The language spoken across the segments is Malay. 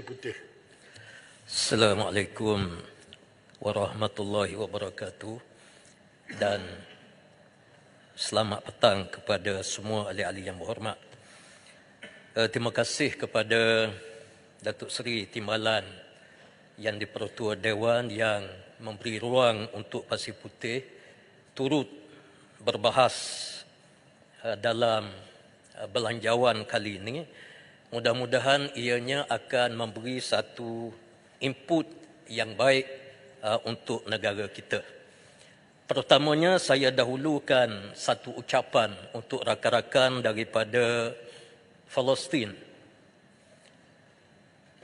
Putih. Assalamualaikum warahmatullahi wabarakatuh dan selamat petang kepada semua ahli-ahli yang berhormat. Terima kasih kepada Datuk Seri Timbalan yang di-Pertua Dewan yang memberi ruang untuk Pasir Putih turut berbahas dalam belanjawan kali ini. Mudah-mudahan ianya akan memberi satu input yang baik untuk negara kita. Pertamanya saya dahulukan satu ucapan untuk rakan-rakan daripada Palestin.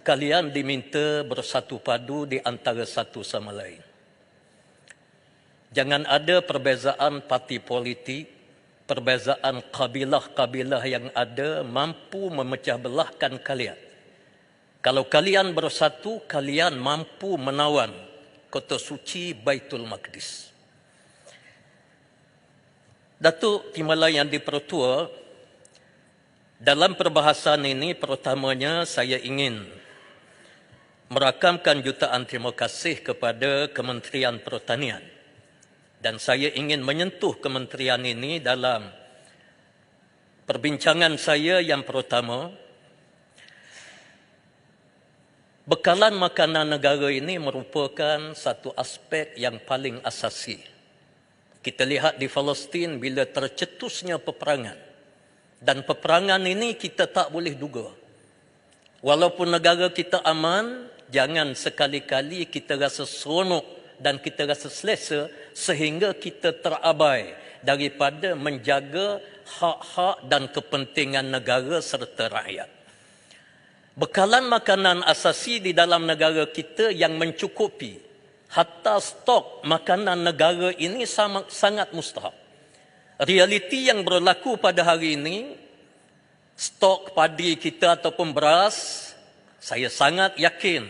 Kalian diminta bersatu padu di antara satu sama lain. Jangan ada perbezaan parti politik, perbezaan kabilah-kabilah yang ada mampu memecah belahkan kalian. Kalau kalian bersatu, kalian mampu menawan kota suci Baitul Maqdis. Datuk Timbalan yang di-Pertua, dalam perbahasan ini pertamanya saya ingin merakamkan jutaan terima kasih kepada Kementerian Pertanian. Dan saya ingin menyentuh kementerian ini dalam perbincangan saya yang pertama. Bekalan makanan negara ini merupakan satu aspek yang paling asasi. Kita lihat di Palestin bila tercetusnya peperangan. Dan peperangan ini kita tak boleh duga. Walaupun negara kita aman, jangan sekali-kali kita rasa seronok dan kita rasa selesa sehingga kita terabai daripada menjaga hak-hak dan kepentingan negara serta rakyat. Bekalan makanan asasi di dalam negara kita yang mencukupi, hatta stok makanan negara ini sangat mustahak. Realiti yang berlaku pada hari ini, stok padi kita ataupun beras, saya sangat yakin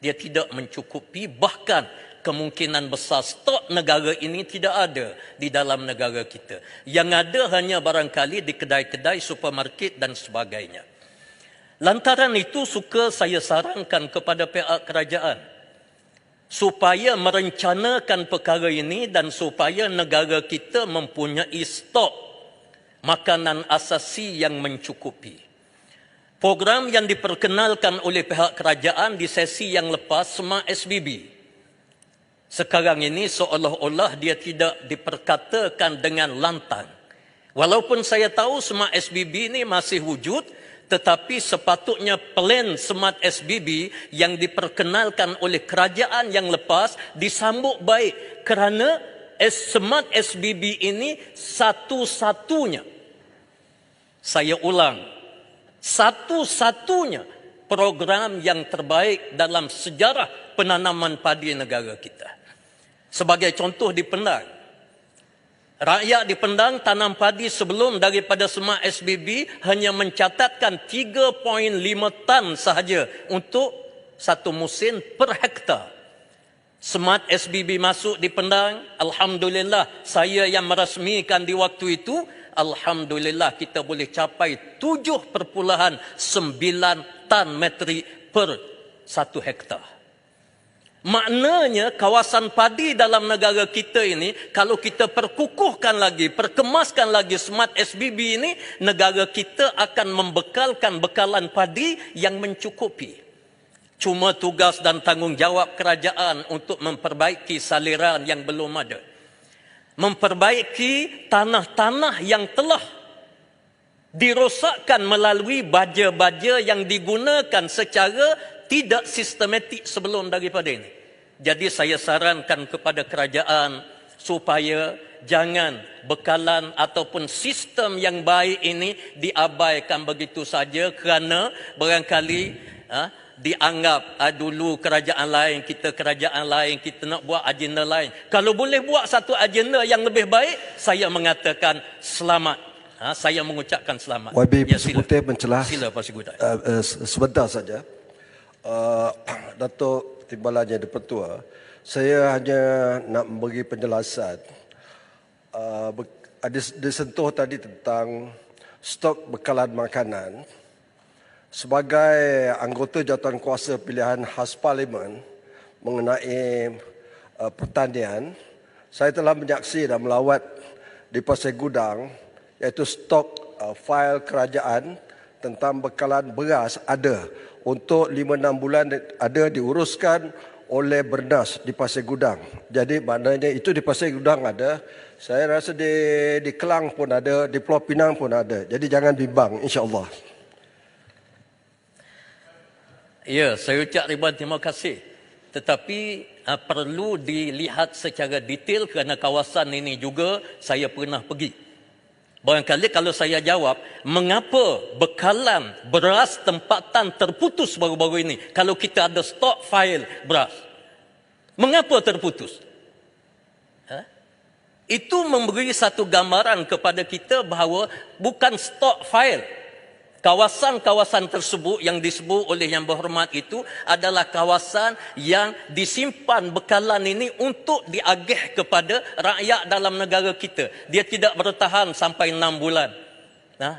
dia tidak mencukupi, bahkan kemungkinan besar stok negara ini tidak ada di dalam negara kita. Yang ada hanya barangkali di kedai-kedai, supermarket dan sebagainya. Lantaran itu suka saya sarankan kepada pihak kerajaan supaya merencanakan perkara ini dan supaya negara kita mempunyai stok makanan asasi yang mencukupi. Program yang diperkenalkan oleh pihak kerajaan di sesi yang lepas, Smart SBB. Sekarang ini seolah-olah dia tidak diperkatakan dengan lantang. Walaupun saya tahu Smart SBB ini masih wujud, tetapi sepatutnya plan Smart SBB yang diperkenalkan oleh kerajaan yang lepas disambut baik kerana Smart SBB ini satu-satunya, saya ulang, satu-satunya program yang terbaik dalam sejarah penanaman padi negara kita. Sebagai contoh di Pendang, rakyat di Pendang tanam padi sebelum daripada Smart SBB hanya mencatatkan 3.5 tan sahaja untuk satu musim per hektar. Smart SBB masuk di Pendang, alhamdulillah saya yang merasmikan di waktu itu, alhamdulillah kita boleh capai 7.9 tan metrik per satu hektar. Maknanya kawasan padi dalam negara kita ini, kalau kita perkukuhkan lagi, perkemaskan lagi Smart SBB ini, negara kita akan membekalkan bekalan padi yang mencukupi. Cuma tugas dan tanggungjawab kerajaan untuk memperbaiki saliran yang belum ada. Memperbaiki tanah-tanah yang telah dirosakkan melalui baja-baja yang digunakan secara tidak sistematik sebelum daripada ini. Jadi saya sarankan kepada kerajaan supaya jangan bekalan ataupun sistem yang baik ini diabaikan begitu saja kerana barangkali dianggap dulu kerajaan lain, kita nak buat agenda lain. Kalau boleh buat satu agenda yang lebih baik, saya mengatakan selamat. Saya mengucapkan selamat. YB Pasir Putih mencelah. Sila Pasir Putih. Sebentar saja. Datuk Timbalan yang di-Pertua, saya hanya nak memberi penjelasan. Ada disentuh tadi tentang stok bekalan makanan sebagai anggota jawatankuasa pilihan khas Parlimen mengenai pertanian, saya telah menyaksi dan melawat di Pasir Gudang, iaitu stok fail kerajaan tentang bekalan beras ada untuk 5-6 bulan ada diuruskan oleh Bernas di Pasir Gudang. Jadi maknanya itu di Pasir Gudang ada, saya rasa di Kelang pun ada, di Pulau Pinang pun ada. Jadi jangan bimbang, insya-Allah. Ya, saya ucap ribuan terima kasih. Tetapi perlu dilihat secara detail kerana kawasan ini juga saya pernah pergi. Barangkali kalau saya jawab, mengapa bekalan beras tempatan terputus baru-baru ini kalau kita ada stok fail beras? Mengapa terputus? Itu memberi satu gambaran kepada kita bahawa bukan stok fail. Kawasan-kawasan tersebut yang disebut oleh Yang Berhormat itu adalah kawasan yang disimpan bekalan ini untuk diagih kepada rakyat dalam negara kita. Dia tidak bertahan sampai 6 bulan.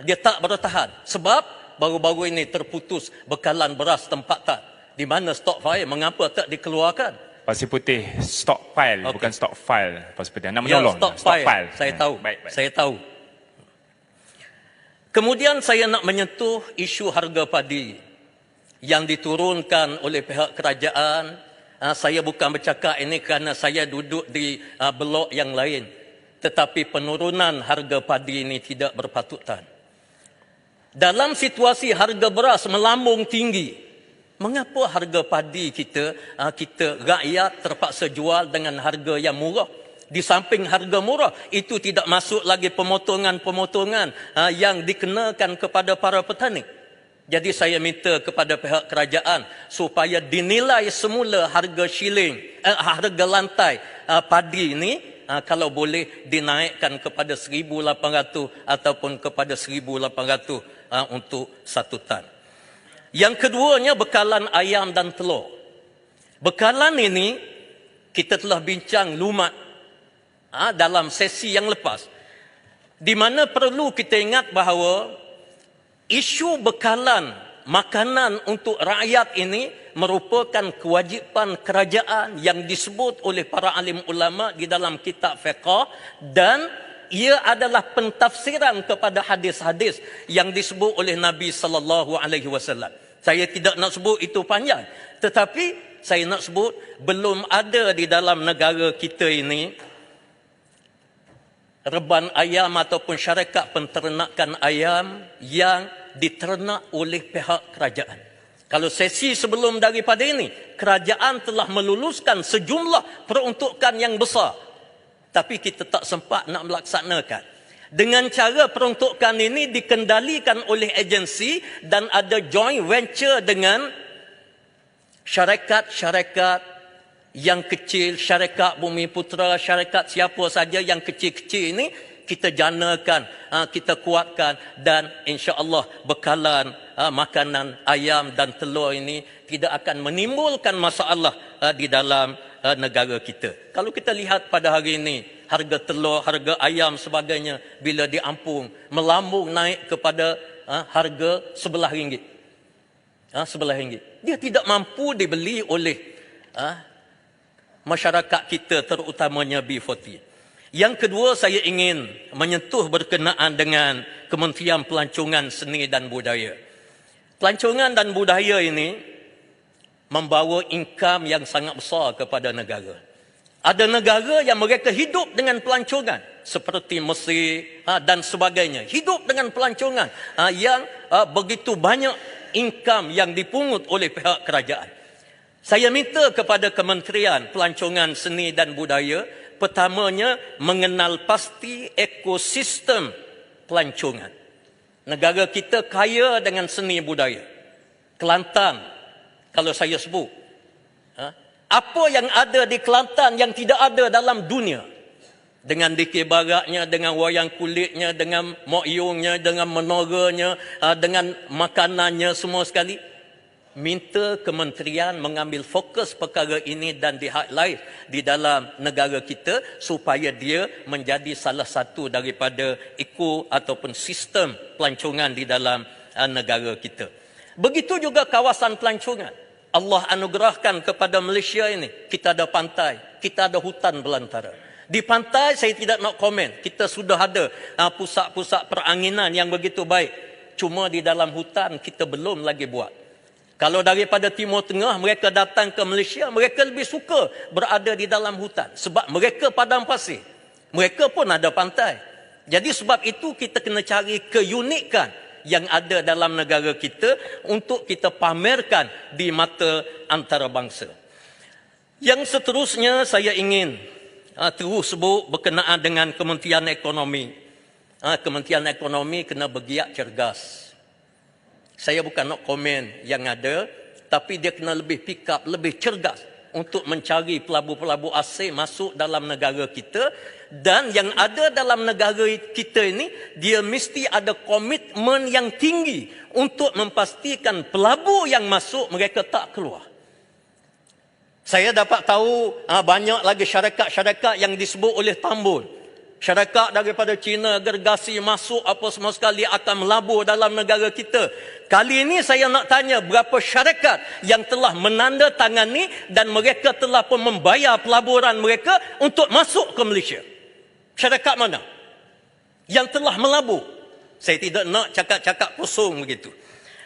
Dia tak bertahan. Sebab baru-baru ini terputus bekalan beras tempatan. Di mana stok fail? Mengapa tak dikeluarkan? Pasir Putih stok file, bukan stok file. Pasir Putih, anda Ya, menolong. stok file. Saya tahu. Baik. Saya tahu. Kemudian saya nak menyentuh isu harga padi yang diturunkan oleh pihak kerajaan. Saya bukan bercakap ini kerana saya duduk di blok yang lain. Tetapi penurunan harga padi ini tidak berpatutan. Dalam situasi harga beras melambung tinggi, mengapa harga padi kita rakyat terpaksa jual dengan harga yang murah? Di samping harga murah, itu tidak masuk lagi pemotongan-pemotongan yang dikenakan kepada para petani. Jadi saya minta kepada pihak kerajaan supaya dinilai semula harga harga lantai padi ini, kalau boleh dinaikkan kepada 1,800 ataupun kepada 1,800 untuk 1 tan. Yang keduanya bekalan ayam dan telur. Bekalan ini kita telah bincang lumat dalam sesi yang lepas, di mana perlu kita ingat bahawa isu bekalan makanan untuk rakyat ini merupakan kewajipan kerajaan yang disebut oleh para alim ulama di dalam kitab fiqh, dan ia adalah pentafsiran kepada hadis-hadis yang disebut oleh Nabi sallallahu alaihi wasallam. Saya tidak nak sebut itu panjang, tetapi saya nak sebut belum ada di dalam negara kita ini reban ayam ataupun syarikat penternakan ayam yang diternak oleh pihak kerajaan. Kalau sesi sebelum daripada ini, kerajaan telah meluluskan sejumlah peruntukan yang besar, tapi kita tak sempat nak melaksanakan. Dengan cara peruntukan ini dikendalikan oleh agensi dan ada joint venture dengan syarikat-syarikat yang kecil, syarikat Bumi Putra, syarikat siapa saja yang kecil-kecil ini kita janakan, kita kuatkan, dan insya-Allah bekalan makanan ayam dan telur ini tidak akan menimbulkan masalah di dalam negara kita. Kalau kita lihat pada hari ini, harga telur, harga ayam sebagainya bila diampung melambung naik kepada harga RM11. RM11. Dia tidak mampu dibeli oleh masyarakat kita, terutamanya B40. Yang kedua, saya ingin menyentuh berkenaan dengan Kementerian Pelancongan Seni dan Budaya. Pelancongan dan budaya ini membawa income yang sangat besar kepada negara. Ada negara yang mereka hidup dengan pelancongan, seperti Mesir dan sebagainya. Hidup dengan pelancongan yang begitu banyak income yang dipungut oleh pihak kerajaan. Saya minta kepada Kementerian Pelancongan Seni dan Budaya, pertamanya mengenal pasti ekosistem pelancongan. Negara kita kaya dengan seni budaya. Kelantan, kalau saya sebut, apa yang ada di Kelantan yang tidak ada dalam dunia? Dengan dikir baratnya, dengan wayang kulitnya, dengan mokyongnya, dengan menoranya, dengan makanannya semua sekali. Minta kementerian mengambil fokus perkara ini dan di-highlight di dalam negara kita supaya dia menjadi salah satu daripada ataupun sistem pelancongan di dalam negara kita. Begitu juga kawasan pelancongan. Allah anugerahkan kepada Malaysia ini, kita ada pantai, kita ada hutan belantara. Di pantai saya tidak nak komen, kita sudah ada pusat-pusat peranginan yang begitu baik. Cuma di dalam hutan kita belum lagi buat. Kalau daripada Timur Tengah mereka datang ke Malaysia, mereka lebih suka berada di dalam hutan. Sebab mereka padang pasir, mereka pun ada pantai. Jadi sebab itu kita kena cari keunikan yang ada dalam negara kita untuk kita pamerkan di mata antarabangsa. Yang seterusnya saya ingin terus sebut berkenaan dengan Kementerian Ekonomi. Kementerian Ekonomi kena bergiat cergas. Saya bukan nak komen yang ada, tapi dia kena lebih pick up, lebih cergas untuk mencari pelabur-pelabur asing masuk dalam negara kita. Dan yang ada dalam negara kita ini, dia mesti ada komitmen yang tinggi untuk memastikan pelabur yang masuk mereka tak keluar. Saya dapat tahu banyak lagi syarikat-syarikat yang disebut oleh Tambun. Syarikat daripada China, gergasi masuk apa semua sekali akan melabur dalam negara kita. Kali ini saya nak tanya berapa syarikat yang telah menandatangani dan mereka telah pun membayar pelaburan mereka untuk masuk ke Malaysia. Syarikat mana yang telah melabur? Saya tidak nak cakap-cakap kosong begitu.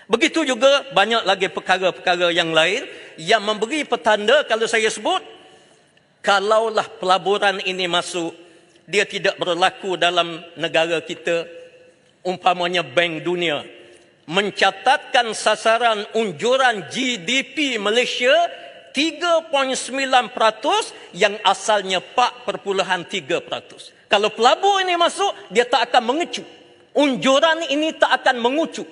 Begitu juga banyak lagi perkara-perkara yang lain yang memberi petanda kalau saya sebut, kalaulah pelaburan ini masuk, dia tidak berlaku dalam negara kita. Umpamanya Bank Dunia mencatatkan sasaran unjuran GDP Malaysia 3.9% yang asalnya 4.3%. Kalau pelabur ini masuk, dia tak akan mengecut. Unjuran ini tak akan mengucut.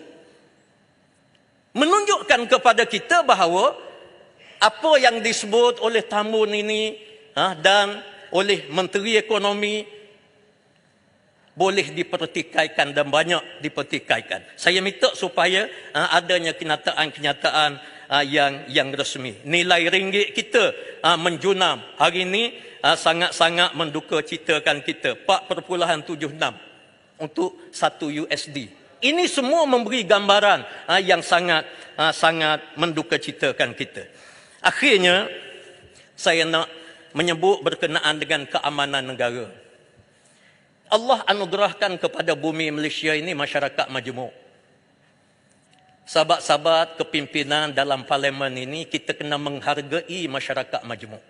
Menunjukkan kepada kita bahawa apa yang disebut oleh Tambun ini dan oleh Menteri Ekonomi boleh dipertikaikan dan banyak dipertikaikan. Saya minta supaya adanya kenyataan-kenyataan yang resmi. Nilai ringgit kita menjunam hari ini sangat-sangat mendukacitakan kita, 4.76 untuk 1 USD. Ini semua memberi gambaran yang sangat mendukacitakan kita. Akhirnya saya nak menyebut berkenaan dengan keamanan negara. Allah anugerahkan kepada bumi Malaysia ini masyarakat majmuk. Sahabat-sahabat kepimpinan dalam parlimen ini, kita kena menghargai masyarakat majmuk.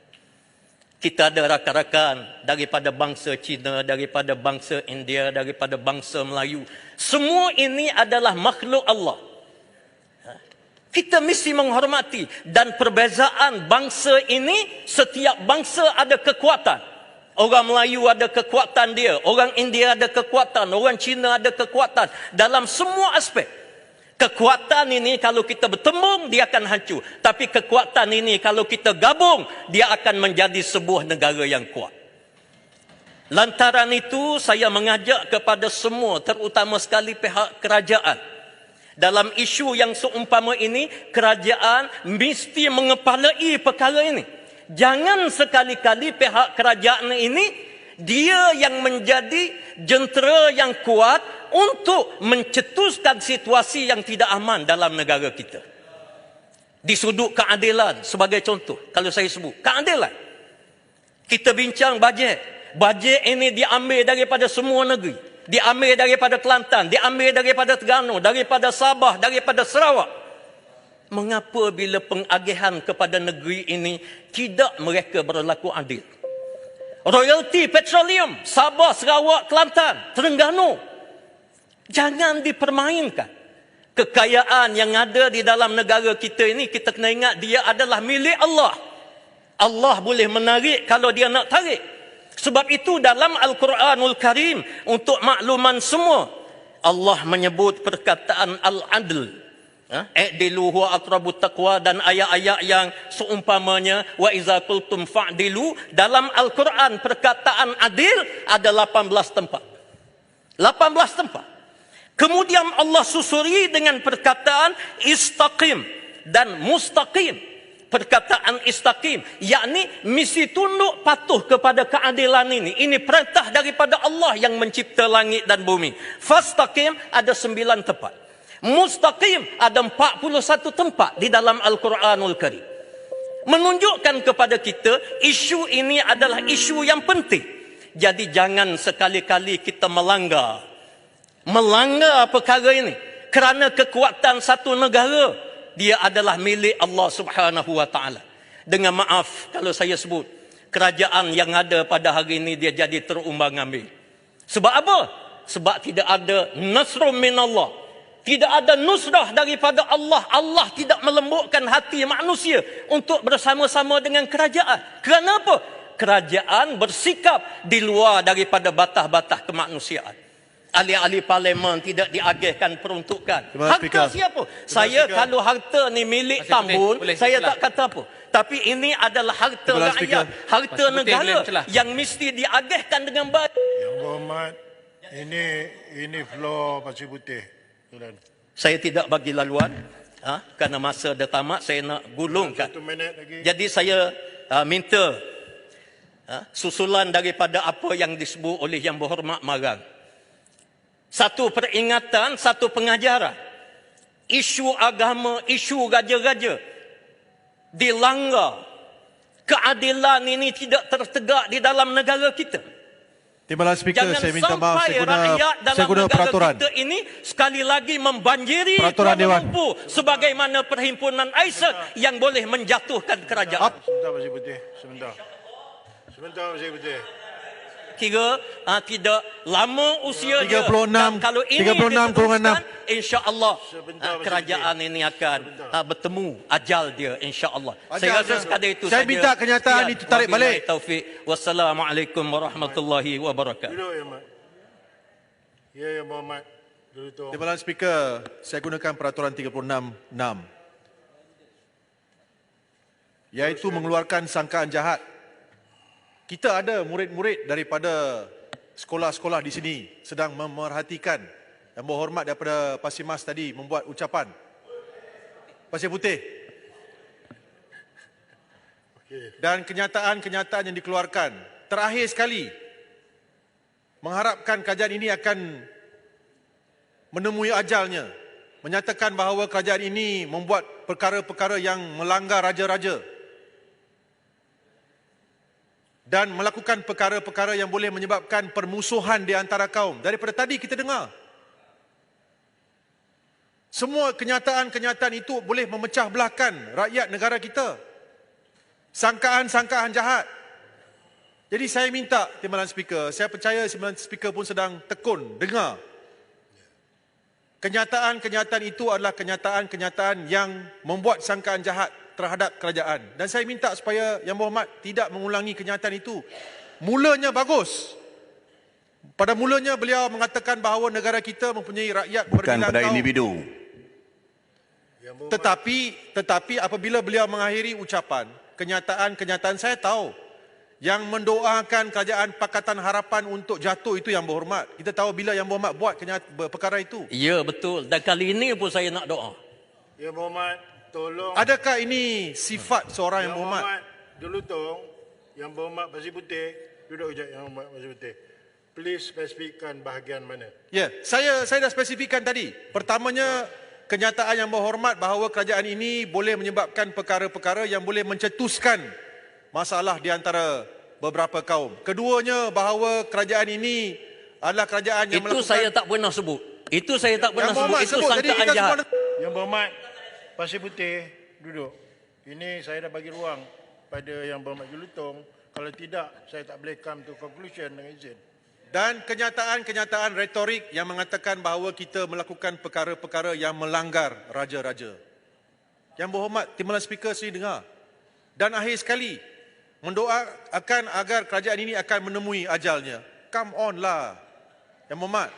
Kita ada rakan-rakan daripada bangsa Cina, daripada bangsa India, daripada bangsa Melayu. Semua ini adalah makhluk Allah. Kita mesti menghormati. Dan perbezaan bangsa ini, setiap bangsa ada kekuatan. Orang Melayu ada kekuatan dia, orang India ada kekuatan, orang Cina ada kekuatan. Dalam semua aspek. Kekuatan ini kalau kita bertembung, dia akan hancur. Tapi kekuatan ini kalau kita gabung, dia akan menjadi sebuah negara yang kuat. Lantaran itu, saya mengajak kepada semua, terutama sekali pihak kerajaan. Dalam isu yang seumpama ini, kerajaan mesti mengepalai perkara ini. Jangan sekali-kali pihak kerajaan ini, dia yang menjadi jentera yang kuat untuk mencetuskan situasi yang tidak aman dalam negara kita. Di sudut keadilan sebagai contoh, kalau saya sebut keadilan, kita bincang bajet. Bajet ini diambil daripada semua negeri, diambil daripada Kelantan, diambil daripada Terengganu, daripada Sabah, daripada Sarawak. Mengapa bila pengagihan kepada negeri ini tidak mereka berlaku adil? Royalti petroleum Sabah, Sarawak, Kelantan, Terengganu, jangan dipermainkan. Kekayaan yang ada di dalam negara kita ini, kita kena ingat dia adalah milik Allah. Allah boleh menarik kalau dia nak tarik. Sebab itu dalam Al-Quranul Karim, untuk makluman semua, Allah menyebut perkataan Al-Adl. I'dilu huwa aqrabut taqwa, dan ayat-ayat yang seumpamanya wa iza qultum fa'dilu. Dalam Al-Quran perkataan adil ada 18 tempat. 18 tempat. Kemudian Allah susuri dengan perkataan istaqim dan mustaqim. Perkataan istaqim, yakni mesti tunduk patuh kepada keadilan ini. Ini perintah daripada Allah yang mencipta langit dan bumi. Fastaqim ada 9 tempat. Mustaqim ada 41 tempat di dalam Al-Quranul Karim. Menunjukkan kepada kita isu ini adalah isu yang penting. Jadi jangan sekali-kali kita melanggar perkara ini. Kerana kekuatan satu negara, dia adalah milik Allah Subhanahu wa taala. Dengan maaf kalau saya sebut, kerajaan yang ada pada hari ini dia jadi terumbang-ambing. Sebab apa? Sebab tidak ada nasrun minallah. Tidak ada nusrah daripada Allah. Allah tidak melembutkan hati manusia untuk bersama-sama dengan kerajaan. Kerana apa? Kerajaan bersikap di luar daripada batas-batas kemanusiaan. Ahli-ahli parlimen tidak diagihkan peruntukan. Harta siapa? Saya kalau harta ni milik Tambun, saya tak kata apa. Tapi ini adalah harta rakyat, harta negara yang mesti diagihkan dengan baik. Yang Berhormat, ini floor Pasir Putih. Saya tidak bagi laluan, kerana masa dah tamat, saya nak gulungkan. 1 minit lagi. Jadi saya minta susulan daripada apa yang disebut oleh Yang Berhormat Marang. Satu peringatan, satu pengajaran. Isu agama, isu raja-raja dilanggar. Keadilan ini tidak tertegak di dalam negara kita. Timbalan Speaker, Jangan saya minta maaf, sampai rakyat dalam negara peraturan. kita ini sekali lagi membanjiri Peraturan Kuala Dewan. Lumpur sebagaimana perhimpunan AISEC yang boleh menjatuhkan kerajaan. Sebentar Pasir Putih, sebentar. Sebentar Pasir Putih. Kira tidak lama usianya. 36, Dan kalau ini 36 kurungan 6. insya-Allah Sebentar, Pasir kerajaan ini akan bertemu ajal dia insya-Allah. Ajal Saya rasa dia. sekadar itu Saya saja. minta kenyataan Sekian. itu tarik balik. Wabillahi Taufik. Wassalamualaikum warahmatullahi wabarakatuh. Duduk Yang Berhormat. Ya Yang Berhormat. Duduk. Timbalan Speaker, saya gunakan peraturan 36(6), iaitu mengeluarkan sangkaan jahat. Kita ada murid-murid daripada sekolah-sekolah di sini sedang memerhatikan. Yang Berhormat daripada Pasir Mas tadi membuat ucapan. Pasir Putih. Dan kenyataan-kenyataan yang dikeluarkan. Terakhir sekali, mengharapkan kerajaan ini akan menemui ajalnya. Menyatakan bahawa kerajaan ini membuat perkara-perkara yang melanggar raja-raja. Dan melakukan perkara-perkara yang boleh menyebabkan permusuhan di antara kaum. Daripada tadi kita dengar. Semua kenyataan-kenyataan itu boleh memecah belahkan rakyat negara kita. Sangkaan-sangkaan jahat. Jadi saya minta Timbalan Speaker, saya percaya Timbalan Speaker pun sedang tekun, dengar. Kenyataan-kenyataan itu adalah kenyataan-kenyataan yang membuat sangkaan jahat terhadap kerajaan. Dan saya minta supaya Yang Berhormat tidak mengulangi kenyataan itu. Mulanya bagus. Pada mulanya beliau mengatakan bahawa negara kita mempunyai rakyat Bukan berbilang pada kaum. individu. Tetapi apabila beliau mengakhiri ucapan, kenyataan-kenyataan saya tahu yang mendoakan kerajaan Pakatan Harapan untuk jatuh itu Yang Berhormat. Kita tahu bila Yang Berhormat buat perkara itu. Ya betul. Dan kali ini pun saya nak doa. Yang Berhormat, tolong. Adakah ini sifat seorang Yang Berhormat? Dulu tolong. Yang Berhormat Pasir Putih. Duduk sekejap Yang Berhormat Pasir Putih. Please spesifikkan bahagian mana. Ya, saya dah spesifikkan tadi. Pertamanya, kenyataan Yang Berhormat bahawa kerajaan ini boleh menyebabkan perkara-perkara yang boleh mencetuskan masalah di antara beberapa kaum. Keduanya, bahawa kerajaan ini adalah kerajaan yang Itu saya tak pernah sebut. Itu saya tak pernah Yang sebut. Berhormat Itu sebut tadi, sangkaan kita jahat. semua Yang Berhormat Pasir Putih, duduk. Ini saya dah bagi ruang pada Yang Berhormat Jelutong. Kalau tidak, saya tak boleh come to conclusion dengan izin. dan kenyataan-kenyataan retorik yang mengatakan bahawa kita melakukan perkara-perkara yang melanggar raja-raja. Yang Berhormat Timbalan Speaker sendiri dengar. Dan akhir sekali, mendoakan agar kerajaan ini akan menemui ajalnya. Come on lah, Yang Berhormat.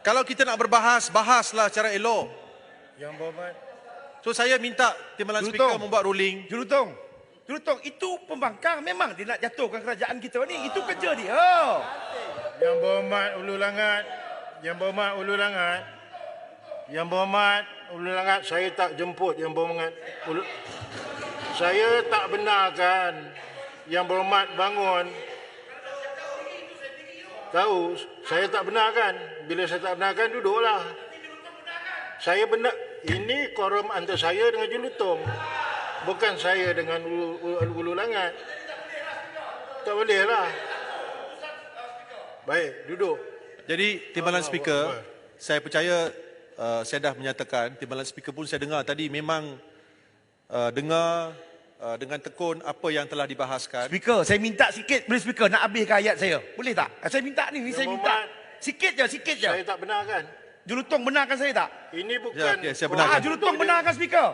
Kalau kita nak berbahas, bahaslah secara elok. Yang Berhormat. So saya minta Timbalan Speaker membuat ruling. Julutong, itu pembangkang memang dia nak jatuhkan kerajaan kita ni. Itu kerja dia. Yang Berhormat Ulu Langat. Yang Berhormat Ulu Langat. Yang Berhormat Ulu Langat, saya tak jemput Yang Berhormat Ulu. Saya tak benarkan Yang Berhormat bangun. Tahu, saya tak benarkan. Bila saya tak benarkan, duduklah. Saya benar, ini korum antara saya dengan Julutong. Bukan saya dengan Ulu Langat. Tak boleh lah. Baik, duduk. Jadi Timbalan Speaker, saya percaya saya dah menyatakan, Timbalan Speaker pun saya dengar tadi memang dengar dengan tekun apa yang telah dibahaskan. Speaker, saya minta sikit boleh Speaker nak habiskan ayat saya. Boleh tak? Saya minta ni saya minta. Sikit je. Saya tak benarkan. Julutong benarkan saya tak? Ini bukan... Ya, okey, saya benarkan. Julutong benarkan Speaker.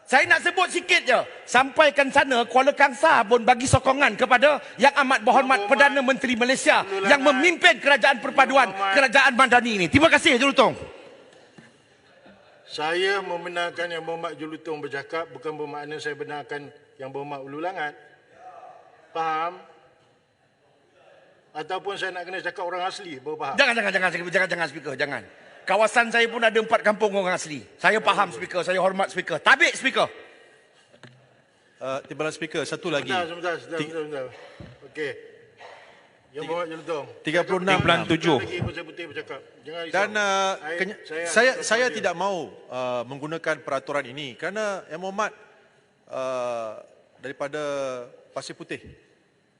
Saya nak sebut sikit je. Sampaikan sana Kuala Kangsar pun bagi sokongan kepada Yang Amat Berhormat Perdana Menteri Malaysia yang memimpin Kerajaan Perpaduan Kerajaan Madani ini. Terima kasih Julutong. Saya membenarkan Yang Berhormat Julutong bercakap, bukan bermakna saya benarkan Yang Berhormat Ulu Langat. Faham? Ataupun saya nak kena cakap orang asli, baru faham. Jangan Speaker, jangan. Kawasan saya pun ada 4 kampung orang asli. Saya faham Speaker, saya hormat Speaker. Tabik Speaker. Timbalan Speaker, satu lagi. Sebentar. Okey. Yang Berhormat Julutong. 36.7. Lagi Pasir Putih bercakap. Jangan risau. Dan saya tidak mahu menggunakan peraturan ini kerana Yang Berhormat daripada Pasir Putih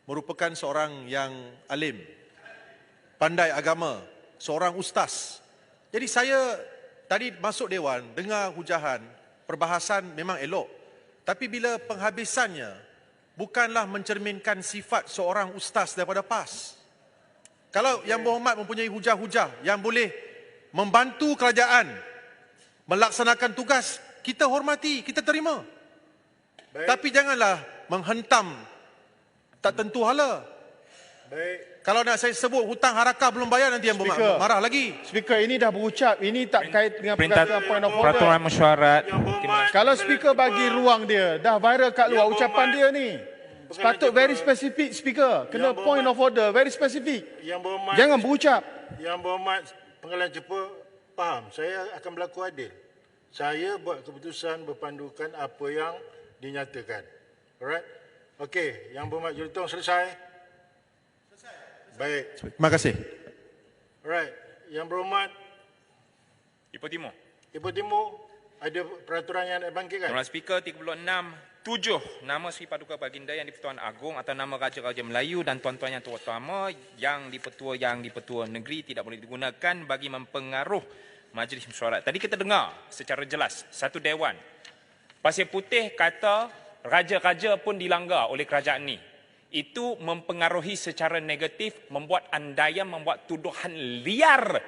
merupakan seorang yang alim, pandai agama, seorang ustaz. Jadi saya tadi masuk dewan, dengar hujahan, perbahasan memang elok. Tapi bila penghabisannya bukanlah mencerminkan sifat seorang ustaz daripada PAS. Kalau Yang Berhormat mempunyai hujah-hujah yang boleh membantu kerajaan melaksanakan tugas, kita hormati, kita terima. Baik. Tapi janganlah menghentam tak tentu hala. Baik. Kalau nak saya sebut hutang harakah belum bayar, nanti Yang Berhormat marah lagi. Speaker, ini dah berucap. Ini tak kait dengan Perintah perkataan point of order. peraturan mesyuarat. Yang Berhormat Kalau Speaker bagi ruang dia, dah viral kat luar Yang ucapan dia Berhormat ni. bukan Sepatut nak very jumpa. specific Speaker. Kena Yang point Berhormat- of order, very specific. Yang Berhormat Jangan berucap. Yang Berhormat Pengadilan Cepa faham, saya akan berlaku adil. Saya buat keputusan berpandukan apa yang dinyatakan. Alright? Okey, Yang Berhormat Julutong selesai? Baik. Terima kasih. Alright. Yang Berhormat Ipoh Timur. Ipoh Timur ada peraturan yang nak bangkitkan? Tuan Speaker 36.7 nama Sri Paduka Baginda Yang di-Pertuan Agong atau nama Raja-Raja Melayu dan tuan-tuan yang terutama yang di-Pertua Negeri tidak boleh digunakan bagi mempengaruh Majlis Mesyuarat. Tadi kita dengar secara jelas satu dewan Pasir Putih kata raja-raja pun dilanggar oleh kerajaan ni. Itu mempengaruhi secara negatif, membuat andaian, membuat tuduhan liar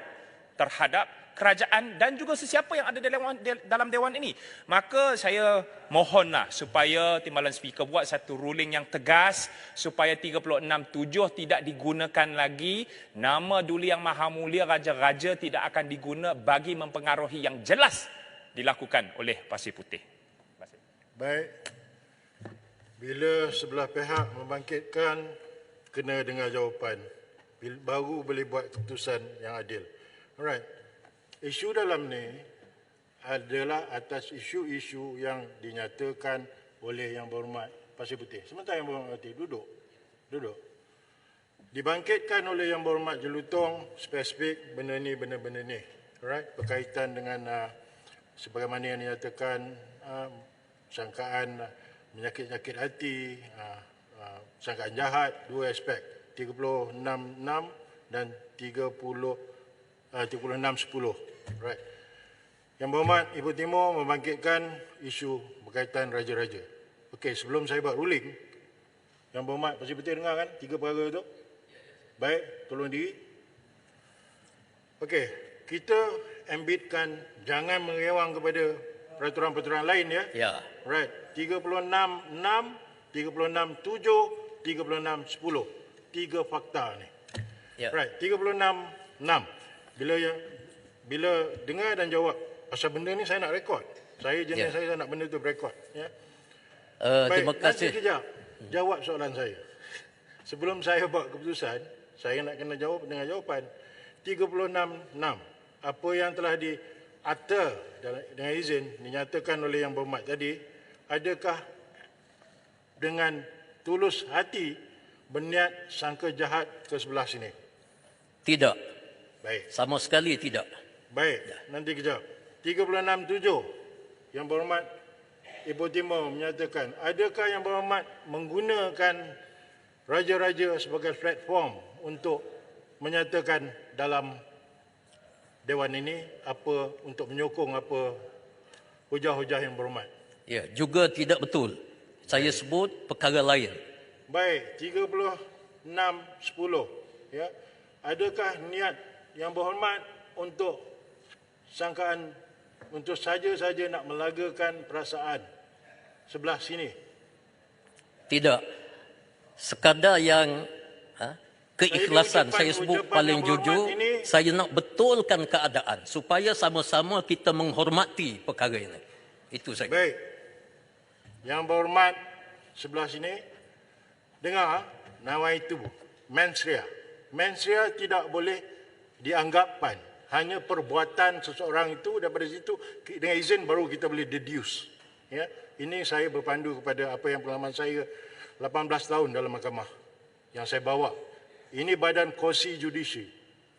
terhadap kerajaan dan juga sesiapa yang ada dalam dewan ini. Maka saya mohonlah supaya Timbalan Speaker buat satu ruling yang tegas supaya 36.7 tidak digunakan lagi. Nama Duli Yang Maha Mulia Raja-Raja tidak akan diguna bagi mempengaruhi yang jelas dilakukan oleh Pasir Putih. Terima kasih. Baik. Bila sebelah pihak membangkitkan, kena dengar jawapan. Baru boleh buat keputusan yang adil. Alright. Isu dalam ni adalah atas isu-isu yang dinyatakan oleh Yang Berhormat Pasir Putih. Sementara Yang Berhormat Putih duduk. Dibangkitkan oleh Yang Berhormat Julutong spesifik benda ni. Alright. Berkaitan dengan sebagaimana yang dinyatakan sangkaan menyakit-nyakit hati, sangkaan jahat, dua aspek, 36.6 dan 36.10. Right. Yang Berhormat Ipoh Timur membangkitkan isu berkaitan raja-raja. Okey, sebelum saya buat ruling, Yang Berhormat Pasir Putih dengar kan 3 perkara tu? Baik, tolong diri. Okey, kita embedkan, jangan merewang kepada peraturan-peraturan lain ya. Ya. Right. 36.6, 36.7, 36.10. 3 fakta ni. Ya. Right. 36.6. Bila dengar dan jawab pasal benda ni saya nak rekod. Saya jenis saya nak benda tu berekod. Ya. Terima kasih. Nanti kejap. Jawab soalan saya. Sebelum saya buat keputusan, saya nak kena jawab dengan jawapan. 36.6. Apa yang telah diatur dengan izin dinyatakan oleh Yang Berhormat tadi, adakah dengan tulus hati berniat sangka jahat ke sebelah sini? Tidak. Baik. Sama sekali tidak. Baik. Nanti kejap. 36.7 Yang Berhormat Ibu Timur menyatakan, adakah Yang Berhormat menggunakan raja-raja sebagai platform untuk menyatakan dalam Dewan ini apa untuk menyokong apa hujah-hujah Yang Berhormat? Ya, juga tidak betul. Saya sebut perkara lain. Baik, 36.10 ya. Adakah niat Yang Berhormat untuk sangkaan untuk saja-saja nak melagakan perasaan sebelah sini? Tidak. Sekadar yang keikhlasan Saya saya di sebut ucapan paling Yang Berhormat jujur, ini- saya nak betulkan keadaan supaya sama-sama kita menghormati perkara ini. Itu saja. Baik. Yang Berhormat sebelah sini dengar nawaitu mensria. Mensria tidak boleh dianggapkan, hanya perbuatan seseorang itu, daripada situ dengan izin baru kita boleh deduce. Ya, ini saya berpandu kepada apa yang pengalaman saya 18 tahun dalam mahkamah yang saya bawa. Ini badan kursi judisi,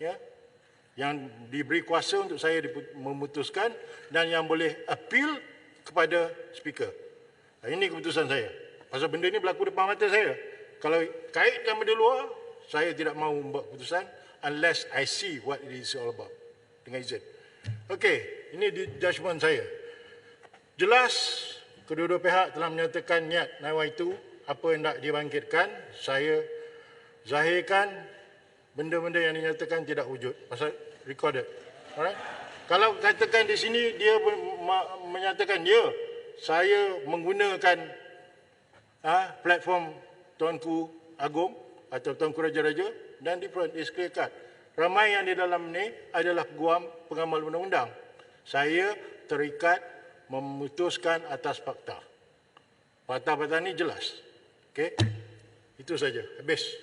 ya, yang diberi kuasa untuk saya memutuskan dan yang boleh appeal kepada speaker. Ini keputusan saya. Pasal benda ini berlaku depan mata saya. Kalau kaitkan benda luar, saya tidak mahu membuat keputusan unless I see what it is all about. Dengan izin. Okey, ini judgement saya. Jelas kedua-dua pihak telah menyatakan niat nawaitu apa yang nak dibangkitkan. Saya zahirkan benda-benda yang dinyatakan tidak wujud. Pasal recorded. Alright? Kalau katakan di sini dia menyatakan ya, saya menggunakan platform Tuanku Agong atau Tuanku Raja-Raja dan disclearkan. Ramai yang di dalam ni adalah peguam pengamal undang-undang. Saya terikat memutuskan atas fakta. Fakta-fakta ni jelas. Okey? Itu saja. Habis.